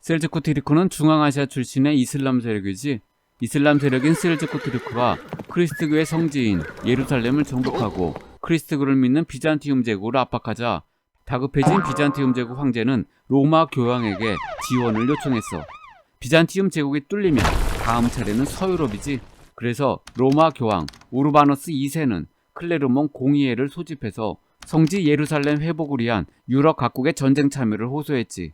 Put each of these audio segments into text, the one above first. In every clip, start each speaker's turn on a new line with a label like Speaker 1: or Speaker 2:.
Speaker 1: 셀주크 투르크는 중앙아시아 출신의 이슬람 세력이지. 이슬람 세력인 셀주크 투르크가 크리스트교의 성지인 예루살렘을 정복하고 크리스트교를 믿는 비잔티움 제국을 압박하자 다급해진 비잔티움 제국 황제는 로마 교황에게 지원을 요청했어. 비잔티움 제국이 뚫리면 다음 차례는 서유럽이지. 그래서 로마 교황 우르바너스 2세는 클레르몬 공의회를 소집해서 성지 예루살렘 회복을 위한 유럽 각국의 전쟁 참여를 호소했지.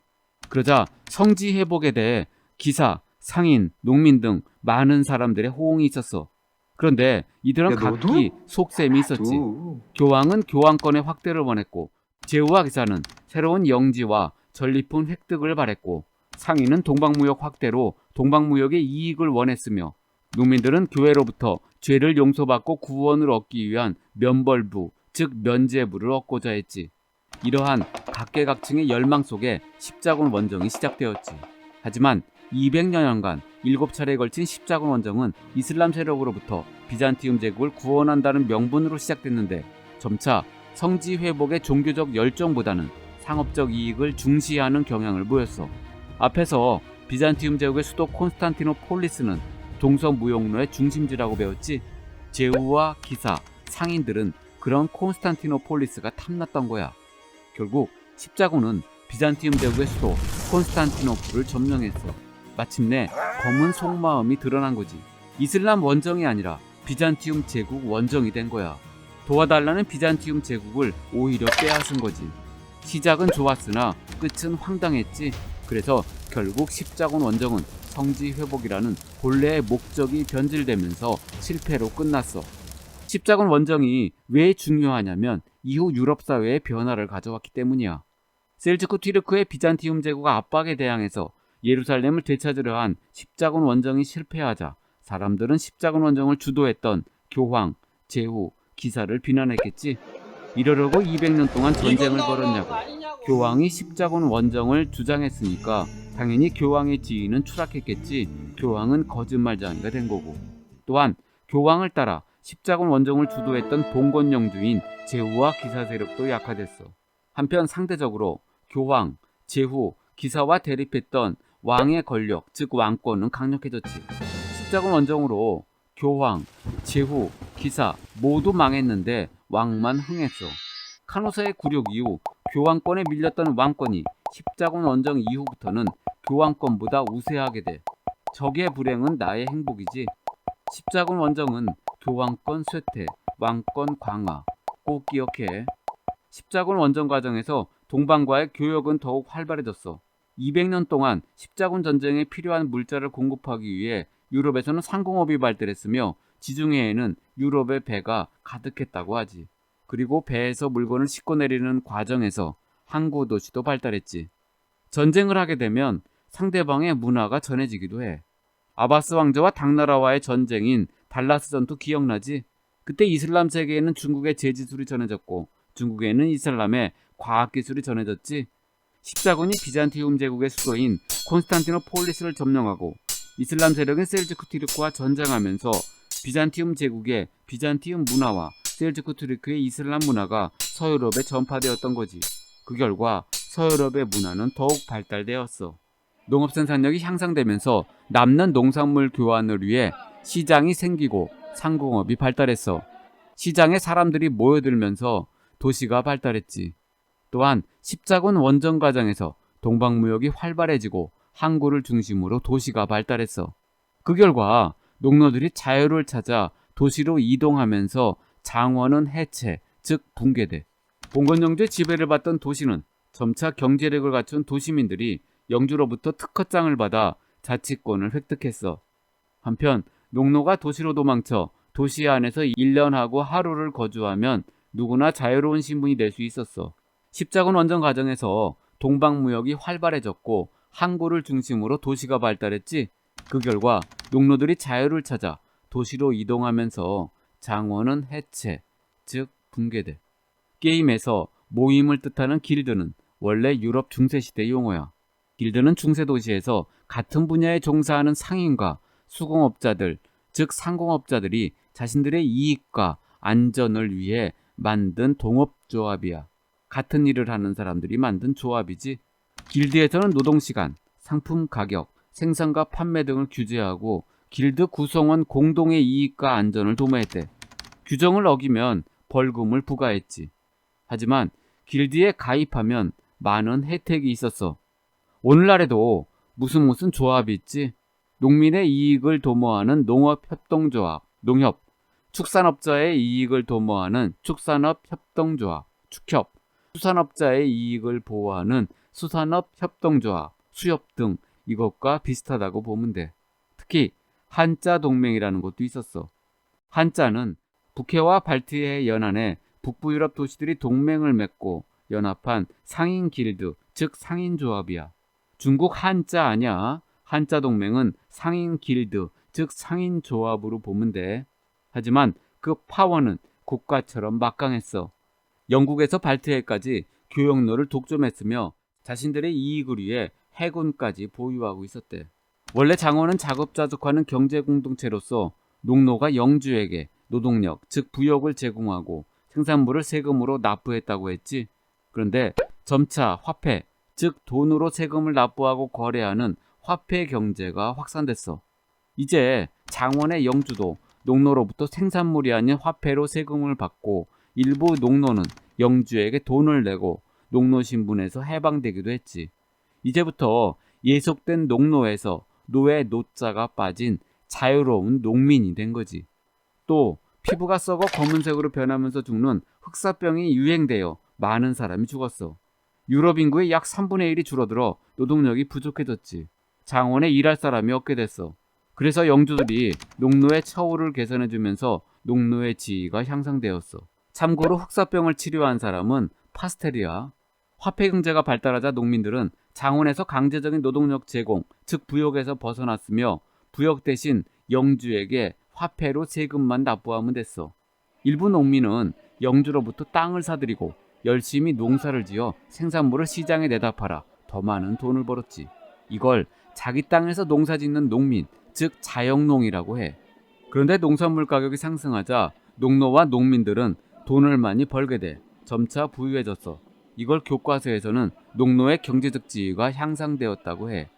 Speaker 1: 그러자 성지 회복에 대해 기사, 상인, 농민 등 많은 사람들의 호응이 있었어. 그런데 이들은
Speaker 2: 야,
Speaker 1: 각기
Speaker 2: 너도?
Speaker 1: 속셈이 있었지.
Speaker 2: 또.
Speaker 1: 교황은 교황권의 확대를 원했고, 제후와 기사는 새로운 영지와 전리품 획득을 바랬고, 상인은 동방무역 확대로 동방무역의 이익을 원했으며, 농민들은 교회로부터 죄를 용서받고 구원을 얻기 위한 면벌부, 즉 면죄부를 얻고자 했지. 이러한 각계각층의 열망 속에 십자군 원정이 시작되었지. 하지만 200여년간 7차례에 걸친 십자군 원정은 이슬람 세력으로부터 비잔티움 제국을 구원한다는 명분으로 시작됐는데 점차 성지 회복의 종교적 열정보다는 상업적 이익을 중시하는 경향을 보였어. 앞에서 비잔티움 제국의 수도 콘스탄티노폴리스는 동서무역로의 중심지라고 배웠지. 제후와 기사, 상인들은 그런 콘스탄티노폴리스가 탐났던 거야. 결국 십자군은 비잔티움 제국의 수도 콘스탄티노플을 점령했어. 마침내 검은 속마음이 드러난 거지. 이슬람 원정이 아니라 비잔티움 제국 원정이 된 거야. 도와달라는 비잔티움 제국을 오히려 빼앗은 거지. 시작은 좋았으나 끝은 황당했지. 그래서 결국 십자군 원정은 성지 회복이라는 본래의 목적이 변질되면서 실패로 끝났어. 십자군 원정이 왜 중요하냐면 이후 유럽 사회의 변화를 가져왔기 때문이야. 셀주크 튀르크의 비잔티움 제국 압박에 대항해서 예루살렘을 되찾으려 한 십자군 원정이 실패하자 사람들은 십자군 원정을 주도했던 교황, 제후, 기사를 비난했겠지. 이러려고 200년 동안 전쟁을 벌였냐고. 교황이 십자군 원정을 주장했으니까 당연히 교황의 지위는 추락했겠지. 교황은 거짓말쟁이가 된 거고. 또한 교황을 따라 십자군 원정을 주도했던 봉건 영주인 제후와 기사 세력도 약화됐어. 한편 상대적으로 교황, 제후, 기사와 대립했던 왕의 권력, 즉 왕권은 강력해졌지. 십자군 원정으로 교황, 제후, 기사 모두 망했는데 왕만 흥했어. 카노사의 굴욕 이후 교황권에 밀렸던 왕권이 십자군 원정 이후부터는 교황권보다 우세하게 돼. 적의 불행은 나의 행복이지. 십자군 원정은 교황권 쇠퇴, 왕권 강화. 꼭 기억해. 십자군 원정 과정에서 동방과의 교역은 더욱 활발해졌어. 200년 동안 십자군 전쟁에 필요한 물자를 공급하기 위해 유럽에서는 상공업이 발달했으며 지중해에는 유럽의 배가 가득했다고 하지. 그리고 배에서 물건을 싣고 내리는 과정에서 항구 도시도 발달했지. 전쟁을 하게 되면 상대방의 문화가 전해지기도 해. 아바스 왕자와 당나라와의 전쟁인 달라스 전투 기억나지? 그때 이슬람 세계에는 중국의 제지술이 전해졌고 중국에는 이슬람의 과학기술이 전해졌지. 십자군이 비잔티움 제국의 수도인 콘스탄티노폴리스를 점령하고 이슬람 세력인 셀주크 튀르크와 전쟁하면서 비잔티움 제국의 비잔티움 문화와 셀주크 튀르크의 이슬람 문화가 서유럽에 전파되었던 거지. 그 결과 서유럽의 문화는 더욱 발달되었어. 농업 생산력이 향상되면서 남는 농산물 교환을 위해 시장이 생기고 상공업이 발달했어. 시장에 사람들이 모여들면서 도시가 발달했지. 또한 십자군 원정 과정에서 동방무역이 활발해지고 항구를 중심으로 도시가 발달했어. 그 결과 농노들이 자유를 찾아 도시로 이동하면서 장원은 해체, 즉 붕괴돼. 봉건 영주의 지배를 받던 도시는 점차 경제력을 갖춘 도시민들이 영주로부터 특허장을 받아 자치권을 획득했어. 한편 농노가 도시로 도망쳐 도시 안에서 1년하고 하루를 거주하면 누구나 자유로운 신분이 될 수 있었어. 십자군 원정 과정에서 동방무역이 활발해졌고 항구를 중심으로 도시가 발달했지. 그 결과 농노들이 자유를 찾아 도시로 이동하면서 장원은 해체, 즉 붕괴돼. 게임에서 모임을 뜻하는 길드는 원래 유럽 중세시대 용어야. 길드는 중세도시에서 같은 분야에 종사하는 상인과 수공업자들, 즉 상공업자들이 자신들의 이익과 안전을 위해 만든 동업조합이야. 같은 일을 하는 사람들이 만든 조합이지. 길드에서는 노동시간, 상품 가격, 생산과 판매 등을 규제하고 길드 구성원 공동의 이익과 안전을 도모했대. 규정을 어기면 벌금을 부과했지. 하지만 길드에 가입하면 많은 혜택이 있었어. 오늘날에도 무슨 조합이 있지? 농민의 이익을 도모하는 농업협동조합, 농협, 축산업자의 이익을 도모하는 축산업협동조합, 축협, 수산업자의 이익을 보호하는 수산업협동조합, 수협 등 이것과 비슷하다고 보면 돼. 특히 한자 동맹이라는 것도 있었어. 한자는 북해와 발트해 연안에 북부 유럽 도시들이 동맹을 맺고 연합한 상인 길드, 즉 상인조합이야. 중국 한자 아냐? 한자 동맹은 상인 길드, 즉 상인조합으로 보면 돼. 하지만 그 파워는 국가처럼 막강했어. 영국에서 발트해까지 교역로를 독점했으며 자신들의 이익을 위해 해군까지 보유하고 있었대. 원래 장원은 자급자족하는 경제공동체로서 농노가 영주에게 노동력, 즉 부역을 제공하고 생산물을 세금으로 납부했다고 했지. 그런데 점차 화폐, 즉 돈으로 세금을 납부하고 거래하는 화폐 경제가 확산됐어. 이제 장원의 영주도 농노로부터 생산물이 아닌 화폐로 세금을 받고 일부 농노는 영주에게 돈을 내고 농노 신분에서 해방되기도 했지. 이제부터 예속된 농노에서 노의 노자가 빠진 자유로운 농민이 된 거지. 또 피부가 썩어 검은색으로 변하면서 죽는 흑사병이 유행되어 많은 사람이 죽었어. 유럽 인구의 약 3분의 1이 줄어들어 노동력이 부족해졌지. 장원에 일할 사람이 없게 됐어. 그래서 영주들이 농노의 처우를 개선해주면서 농노의 지위가 향상되었어. 참고로 흑사병을 치료한 사람은 파스텔이야. 화폐 경제가 발달하자 농민들은 장원에서 강제적인 노동력 제공, 즉 부역에서 벗어났으며 부역 대신 영주에게 화폐로 세금만 납부하면 됐어. 일부 농민은 영주로부터 땅을 사들이고 열심히 농사를 지어 생산물을 시장에 내다 팔아 더 많은 돈을 벌었지. 이걸 자기 땅에서 농사 짓는 농민, 즉 자영농이라고 해. 그런데 농산물 가격이 상승하자 농노와 농민들은 돈을 많이 벌게 돼 점차 부유해졌어. 이걸 교과서에서는 농노의 경제적 지위가 향상되었다고 해.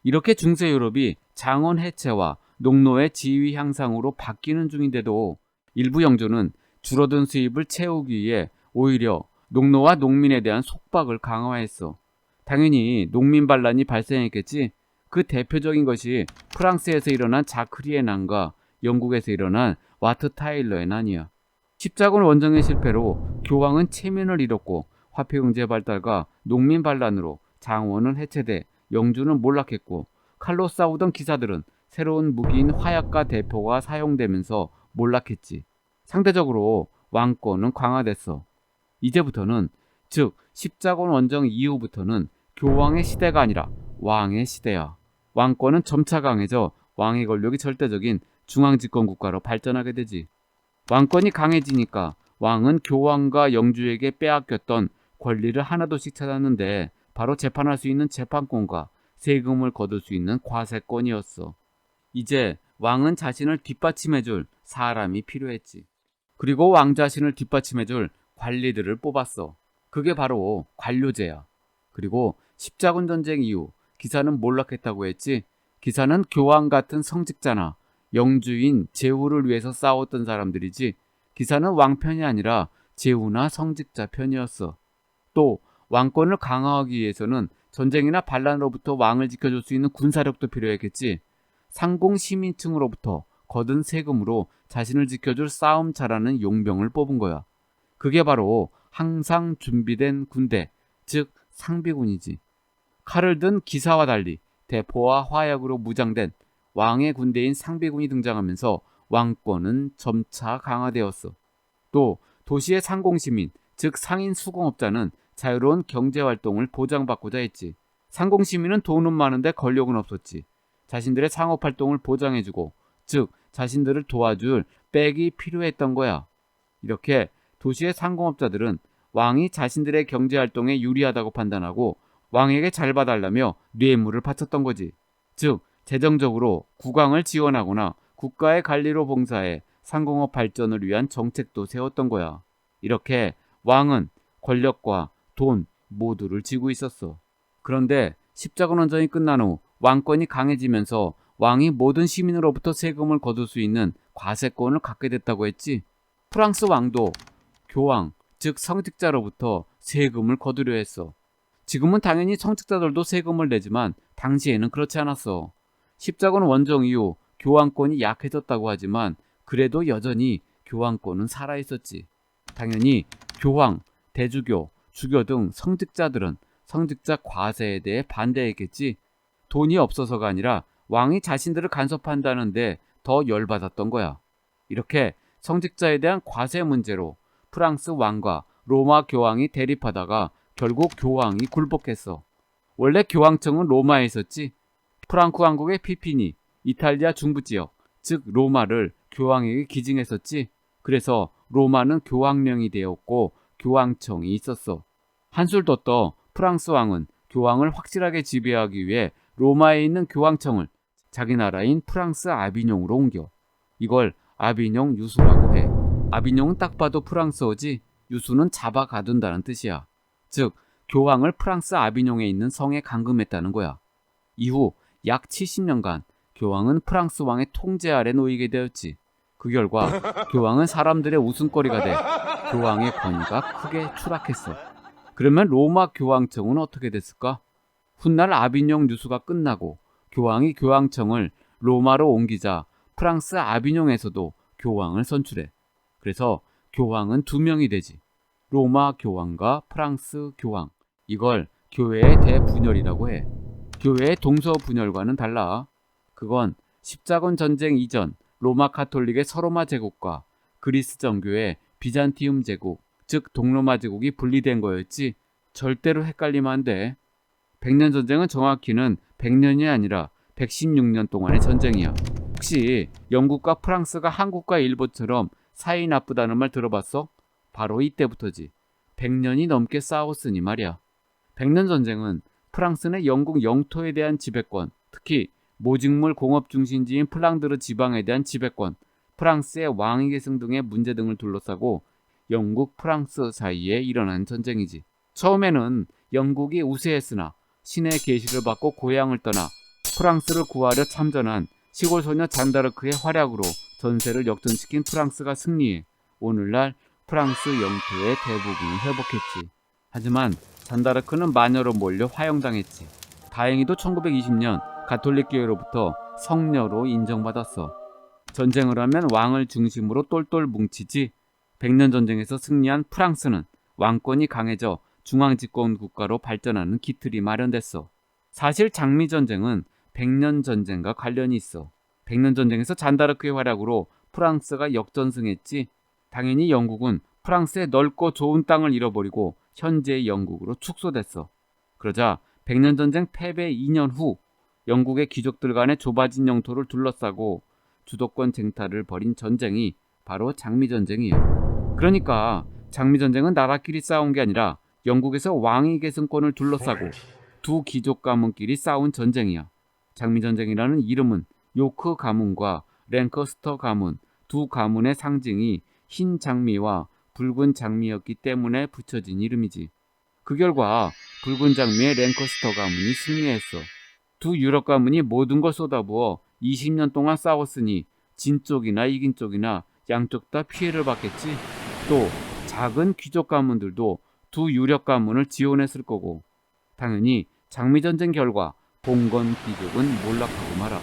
Speaker 1: 이렇게 중세 유럽이 장원 해체와 농노의 지위 향상으로 바뀌는 중인데도 일부 영주는 줄어든 수입을 채우기 위해 오히려 농노와 농민에 대한 속박을 강화했어. 당연히 농민 반란이 발생했겠지. 그 대표적인 것이 프랑스에서 일어난 자크리의 난과 영국에서 일어난 와트 타일러의 난이야. 십자군 원정의 실패로 교황은 체면을 잃었고 화폐 경제 발달과 농민 반란으로 장원은 해체돼 영주는 몰락했고 칼로 싸우던 기사들은 새로운 무기인 화약과 대포가 사용되면서 몰락했지. 상대적으로 왕권은 강화됐어. 이제부터는, 즉 십자군 원정 이후부터는 교황의 시대가 아니라 왕의 시대야. 왕권은 점차 강해져 왕의 권력이 절대적인 중앙집권 국가로 발전하게 되지. 왕권이 강해지니까 왕은 교황과 영주에게 빼앗겼던 권리를 하나둘씩 찾았는데 바로 재판할 수 있는 재판권과 세금을 거둘 수 있는 과세권이었어. 이제 왕은 자신을 뒷받침해줄 사람이 필요했지. 그리고 왕 자신을 뒷받침해줄 관리들을 뽑았어. 그게 바로 관료제야. 그리고 십자군 전쟁 이후 기사는 몰락했다고 했지. 기사는 교황 같은 성직자나 영주인 제후를 위해서 싸웠던 사람들이지 기사는 왕편이 아니라 제후나 성직자 편이었어. 또 왕권을 강화하기 위해서는 전쟁이나 반란으로부터 왕을 지켜줄 수 있는 군사력도 필요했겠지. 상공 시민층으로부터 거둔 세금으로 자신을 지켜줄 싸움 잘하는 용병을 뽑은 거야. 그게 바로 항상 준비된 군대, 즉 상비군이지. 칼을 든 기사와 달리 대포와 화약으로 무장된 왕의 군대인 상비군이 등장하면서 왕권은 점차 강화되었어. 또 도시의 상공시민, 즉 상인 수공업자는 자유로운 경제활동을 보장받고자 했지. 상공시민은 돈은 많은데 권력은 없었지. 자신들의 상업활동을 보장해주고, 즉 자신들을 도와줄 백이 필요했던 거야. 이렇게 도시의 상공업자들은 왕이 자신들의 경제활동에 유리하다고 판단하고 왕에게 잘 봐달라며 뇌물을 바쳤던 거지. 즉 재정적으로 국왕을 지원하거나 국가의 관리로 봉사해 상공업 발전을 위한 정책도 세웠던 거야. 이렇게 왕은 권력과 돈 모두를 쥐고 있었어. 그런데 십자군 원전이 끝난 후 왕권이 강해지면서 왕이 모든 시민으로부터 세금을 거둘 수 있는 과세권을 갖게 됐다고 했지. 프랑스 왕도 교황, 즉 성직자로부터 세금을 거두려 했어. 지금은 당연히 성직자들도 세금을 내지만 당시에는 그렇지 않았어. 십자군 원정 이후 교황권이 약해졌다고 하지만 그래도 여전히 교황권은 살아있었지. 당연히 교황, 대주교, 주교 등 성직자들은 성직자 과세에 대해 반대했겠지. 돈이 없어서가 아니라 왕이 자신들을 간섭한다는데 더 열받았던 거야. 이렇게 성직자에 대한 과세 문제로 프랑스 왕과 로마 교황이 대립하다가 결국 교황이 굴복했어. 원래 교황청은 로마에 있었지. 프랑크 왕국의 피핀이 이탈리아 중부 지역, 즉 로마를 교황에게 기증했었지. 그래서 로마는 교황령이 되었고 교황청이 있었어. 한술 더 떠 프랑스 왕은 교황을 확실하게 지배하기 위해 로마에 있는 교황청을 자기 나라인 프랑스 아비뇽으로 옮겨. 이걸 아비뇽 유수라고 해. 아비뇽은 딱 봐도 프랑스어지 유수는 잡아 가둔다는 뜻이야. 즉 교황을 프랑스 아비뇽에 있는 성에 감금했다는 거야. 이후 약 70년간 교황은 프랑스 왕의 통제 아래 놓이게 되었지. 그 결과 교황은 사람들의 웃음거리가 돼 교황의 권위가 크게 추락했어. 그러면 로마 교황청은 어떻게 됐을까? 훗날 아비뇽 유수가 끝나고 교황이 교황청을 로마로 옮기자 프랑스 아비뇽에서도 교황을 선출해. 그래서 교황은 두 명이 되지. 로마 교황과 프랑스 교황. 이걸 교회의 대분열이라고 해. 교회의 동서분열과는 달라. 그건 십자군 전쟁 이전 로마 카톨릭의 서로마 제국과 그리스 정교의 비잔티움 제국, 즉 동로마 제국이 분리된 거였지. 절대로 헷갈리면 안 돼. 백년 전쟁은 정확히는 100년이 아니라 116년 동안의 전쟁이야. 혹시 영국과 프랑스가 한국과 일본처럼 사이 나쁘다는 말 들어봤어? 바로 이때부터지. 100년이 넘게 싸웠으니 말이야. 백년 전쟁은 프랑스는 영국 영토에 대한 지배권, 특히 모직물 공업 중심지인 플랑드르 지방에 대한 지배권, 프랑스의 왕위 계승 등의 문제 등을 둘러싸고 영국, 프랑스 사이에 일어난 전쟁이지. 처음에는 영국이 우세했으나 신의 계시를 받고 고향을 떠나 프랑스를 구하려 참전한 시골 소녀 잔다르크의 활약으로 전세를 역전시킨 프랑스가 승리해 오늘날 프랑스 영토의 대부분을 회복했지. 하지만 잔다르크는 마녀로 몰려 화형당했지. 다행히도 1920년 가톨릭 교회로부터 성녀로 인정받았어. 전쟁을 하면 왕을 중심으로 똘똘 뭉치지. 백년 전쟁에서 승리한 프랑스는 왕권이 강해져 중앙집권 국가로 발전하는 기틀이 마련됐어. 사실 장미전쟁은 백년 전쟁과 관련이 있어. 백년 전쟁에서 잔다르크의 활약으로 프랑스가 역전승했지. 당연히 영국은 프랑스의 넓고 좋은 땅을 잃어버리고 현재의 영국으로 축소됐어. 그러자 백년전쟁 패배 2년 후 영국의 귀족들 간의 좁아진 영토를 둘러싸고 주도권 쟁탈을 벌인 전쟁이 바로 장미전쟁이에요. 그러니까 장미전쟁은 나라끼리 싸운 게 아니라 영국에서 왕위 계승권을 둘러싸고 두 귀족 가문끼리 싸운 전쟁이야. 장미전쟁이라는 이름은 요크 가문과 랭커스터 가문 두 가문의 상징이 흰 장미와 붉은 장미였기 때문에 붙여진 이름이지. 그 결과 붉은 장미의 랭커스터 가문이 승리했어. 두 유럽 가문이 모든 걸 쏟아부어 20년 동안 싸웠으니 진 쪽이나 이긴 쪽이나 양쪽 다 피해를 받겠지. 또 작은 귀족 가문들도 두 유력 가문을 지원했을 거고, 당연히 장미전쟁 결과 봉건 귀족은 몰락하고 말아.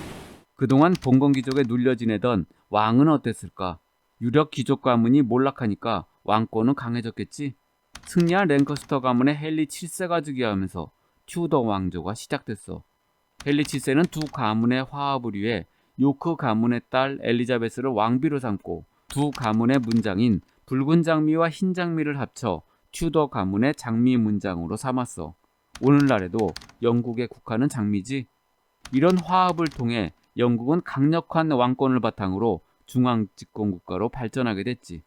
Speaker 1: 그동안 봉건 귀족에 눌려 지내던 왕은 어땠을까? 유력 귀족 가문이 몰락하니까 왕권은 강해졌겠지. 승리한 랭커스터 가문의 헨리 7세가 즉위하면서 튜더 왕조가 시작됐어. 헨리 7세는 두 가문의 화합을 위해 요크 가문의 딸 엘리자베스를 왕비로 삼고 두 가문의 문장인 붉은 장미와 흰 장미를 합쳐 튜더 가문의 장미 문장으로 삼았어. 오늘날에도 영국의 국화는 장미지. 이런 화합을 통해 영국은 강력한 왕권을 바탕으로 중앙집권 국가로 발전하게 됐지.